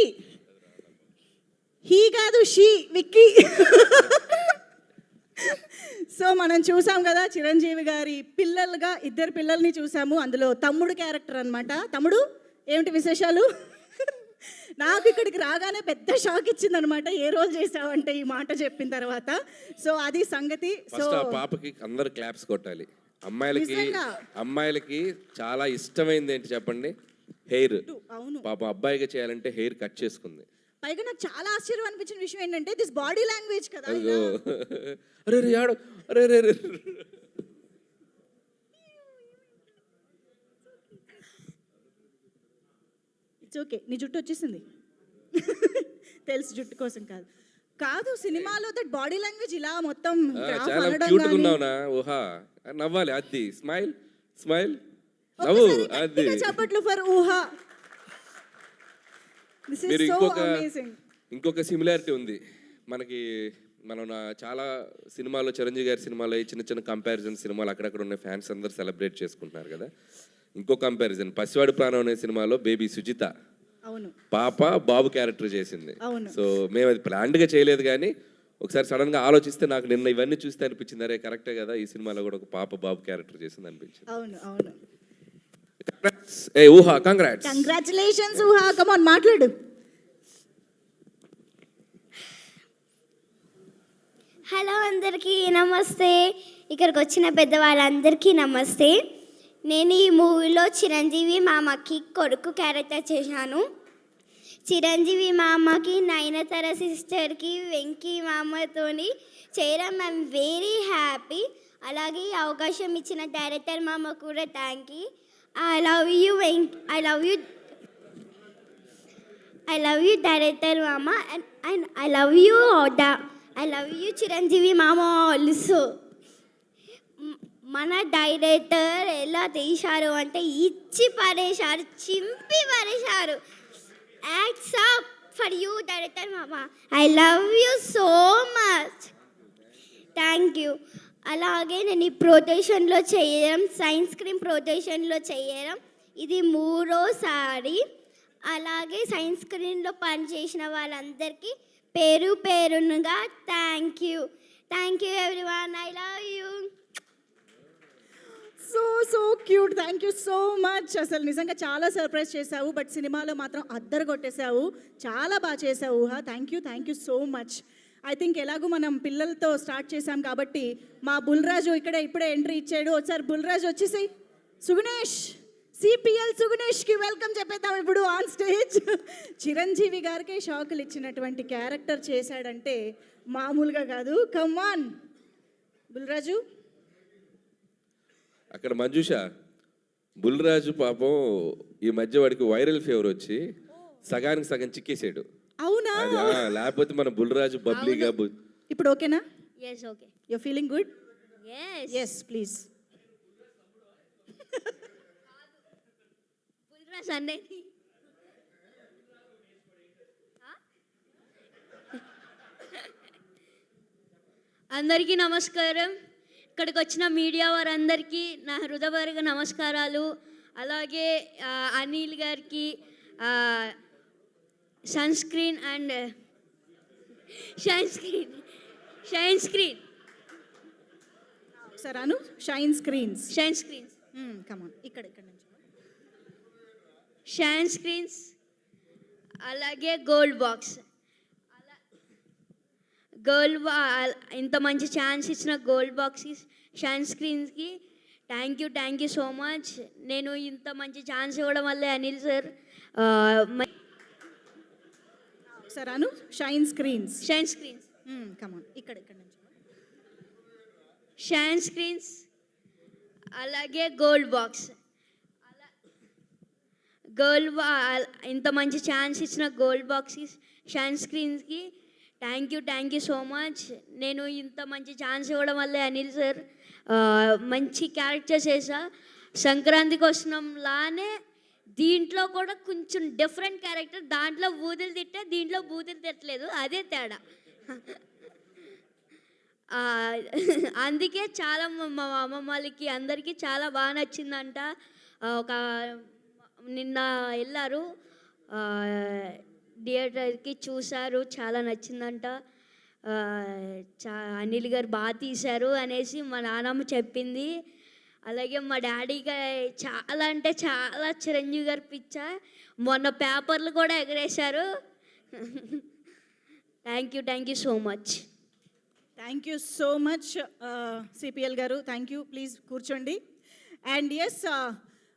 Vicky. He కాదు she, Vicky. So మనం చూసాం కదా చిరంజీవి గారి పిల్లలుగా ఇద్దరు పిల్లల్ని చూసాము. అందులో తమ్ముడు క్యారెక్టర్ అనమాట. తమ్ముడు ఏమిటి విశేషాలు? నాకు ఇక్కడికి రాగానే పెద్ద షాక్ ఇచ్చింది అనమాట. ఏ రోల్ చేసావంటే ఈ మాట చెప్పిన తర్వాత. సో అది సంగతి. సో పాపకి అందరు క్లాప్స్ కొట్టాలి. అమ్మాయిలకి చాలా ఇష్టమైంది ఏంటి చెప్పండి? హెయిర్. పాప అబ్బాయిగా చేయాలంటే హెయిర్ కట్ చేసుకుంది. పైగా నాకు చాలా ఆశ్చర్యం అనిపించిన విషయం ఏంటంటే దిస్ బాడీ లాంగ్వేజ్ కదా. ఇట్స్ ఓకే, నీ జుట్టు వచ్చేసింది. తెలుసు, జుట్టు కోసం కాదు. కాదు, సినిమాలో దట్ బాడీ లాంగ్వేజ్ ఇలా మొత్తం నవ్వాలి. అది స్మైల్ స్మైల్ నవ్వు. అది చప్పట్లు ఫర్ ఊహా. మీరు ఇంకొక సిమిలారిటీ ఉంది మనకి. మనం చాలా సినిమాలో చిరంజీవి గారి సినిమాలో చిన్న చిన్న కంపారిజన్ సినిమాలు అక్కడక్కడ ఉన్న ఫ్యాన్స్ అందరు సెలబ్రేట్ చేసుకుంటున్నారు కదా. ఇంకో కంపారిజన్ పసివాడి ప్రాణం అనే సినిమాలో బేబీ సుజిత పాప బాబు క్యారెక్టర్ చేసింది. సో మేము అది ప్లాన్డ్గా చేయలేదు, కానీ ఒకసారి సడన్ గా ఆలోచిస్తే నాకు నిన్న ఇవన్నీ చూస్తే అనిపించింది, అరే కరెక్టే కదా, ఈ సినిమాలో కూడా ఒక పాప బాబు క్యారెక్టర్ చేసింది అనిపించింది. ఏ ఊహా, కంగ్రాచులేషన్స్ ఊహా, కమ్ ఆన్ మాట్లాడు. హలో అందరికీ నమస్తే. ఇక్కడికి వచ్చిన పెద్దవాళ్ళందరికీ నమస్తే. నేను ఈ మూవీలో చిరంజీవి మామకి కొడుకు క్యారెక్టర్ చేశాను. చిరంజీవి మామకి నయనతార సిస్టర్కి వెంకీ మామతోని చేయడం ఐఎమ్ వెరీ హ్యాపీ. అలాగే ఈ అవకాశం ఇచ్చిన డైరెక్టర్ మామ కూడా thank you. I love you director mama, and I love you Chiranjeevi మామ ఆల్సో. మన డైరెక్టర్ ఎలా తీశారు అంటే ఇచ్చి పడేశారు, చింపి పడేశారు. Hats off for you director మామ. I love you so much, thank you. అలాగే నేను ఈ ప్రొటేషన్లో చేయడం, సైన్స్ క్రీమ్ ప్రొటేషన్లో చేయడం ఇది 3వ సారి. అలాగే సైన్స్ క్రీమ్లో పనిచేసిన వాళ్ళందరికీ పేరు పేరునుగా thank you everyone. I love you. So cute, thank you so much. అసలు నిజంగా చాలా సర్ప్రైజ్ చేసావు, బట్ సినిమాలో మాత్రం అద్దరు కొట్టేశావు. చాలా బాగా చేసావు ఊహా. Thank you so much. I think ఎలాగో మనం పిల్లలతో స్టార్ట్ చేసాం కాబట్టి మా బుల్రాజు ఇప్పుడే ఎంట్రీ ఇచ్చాడు. ఒకసారి బుల్రాజు వచ్చేసి సుగుణేష్, సిపిఎల్ సుగుణేష్కి వెల్కమ్ చెప్పేద్దాం ఇప్పుడు ఆన్ స్టేజ్. చిరంజీవి గారికి షాకులు ఇచ్చినటువంటి క్యారెక్టర్ చేశాడంటే మామూలుగా కాదు. Come on Bulraju. అక్కడ మంజుష, బుల్రాజు పాపం ఈ మధ్య వాడికి వైరల్ ఫీవర్ వచ్చి సగానికి సగం చిక్కేసాడు. అవునా? లేకపోతే మన బుల్రాజు బబ్లీగా. ఇప్పుడు ఓకేనా? yes okay. You're feeling good? yes please. Bulraju అనేది అందరికీ నమస్కారం. ఇక్కడికి వచ్చిన మీడియా వారందరికీ నా హృదయపూర్వక నమస్కారాలు. అలాగే అనిల్ గారికి, షైన్ స్క్రీన్ సరాను షైన్ స్క్రీన్స్ కమ్ ఆన్ ఇక్కడ నుంచి షైన్ స్క్రీన్స్. అలాగే గోల్డ్ బాక్స్, ఇంత మంచి ఛాన్స్ ఇచ్చిన గోల్డ్ బాక్స్ షైన్ స్క్రీన్స్కి థ్యాంక్ యూ సో మచ్. నేను ఇంత మంచి ఛాన్స్ ఇవ్వడం వల్లే అనిల్ సార్ సరాను షైన్ స్క్రీన్స్ కమ్ ఆన్ ఇక్కడ నుంచి షైన్ స్క్రీన్స్. అలాగే గోల్డ్ బాక్స్, ఇంత మంచి ఛాన్స్ ఇచ్చిన గోల్డ్ బాక్స్ షైన్ స్క్రీన్స్కి థ్యాంక్ యూ సో మచ్. నేను ఇంత మంచి ఛాన్స్ ఇవ్వడం వల్లే అనిల్ సార్ మంచి క్యారెక్టర్ చేసా. సంక్రాంతికి వస్తున్నాంలానే దీంట్లో కూడా కొంచెం డిఫరెంట్ క్యారెక్టర్. దాంట్లో బూతులు తిట్టా, దీంట్లో బూతులు తిట్టలేదు, అదే తేడా. అందుకే చాలా మా అమ్మమ్మలకి అందరికీ చాలా బాగా నచ్చిందంట. నిన్న వెళ్ళారు థియేటర్కి చూశారు, చాలా నచ్చిందంట. ఆ, అనిల్ గారు బాగా తీశారు అనేసి మా నాన్నమ్మ చెప్పింది. అలాగే మా డాడీకి చాలా అంటే చాలా చిరంజీవి గారు పిచ్చ. మొన్న పేపర్లు కూడా ఎగరేశారు. Thank you so much. Thank you so much CPL గారు, థ్యాంక్ యూ. ప్లీజ్ కూర్చోండి. And yes